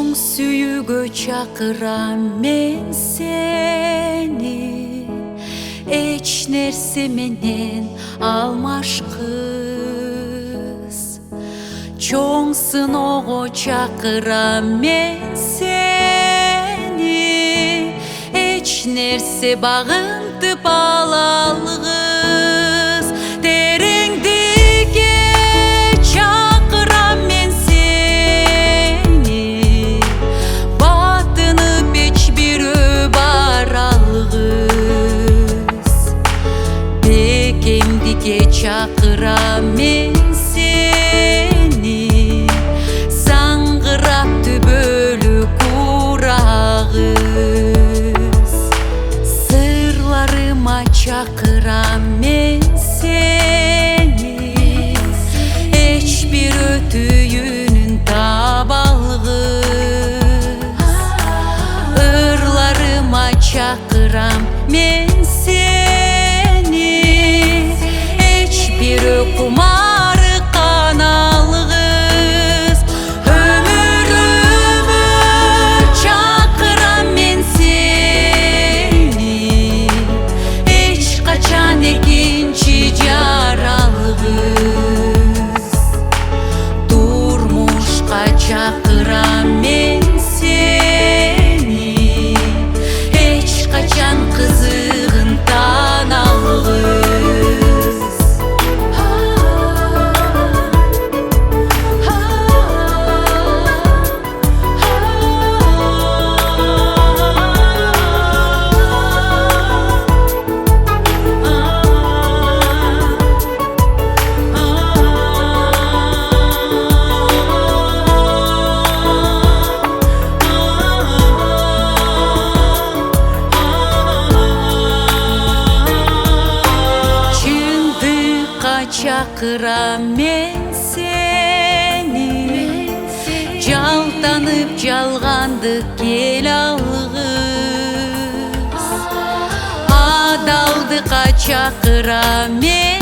Чоң сүйүүгө чакырам мен сени, эч нерсе менен алмашкыс. Чоң сыноого чакырам мен сени, эч нерсе багынтып ала алгыс. Тереңдикке чакырам мен сени, батынып эч бирөө бара алгыс. Бекемдикке чакырам мен сени, саңгырап түбөлү курагыз. Сырларыма чакырам мен сени, эч бир өтүүнүн таба алгыс. Ырларыма чакырам мен сени, эч бир кумары кана алгыс. Өмүр чакырам мен сени, эч качан экинчи жаралгыс. Турмушка чакырам мен сени, эч качан кызыгын тана алгыс. Чакырам мен сени, жалтанып жалгандык кел алгыс. Адалдыкка чакырам мен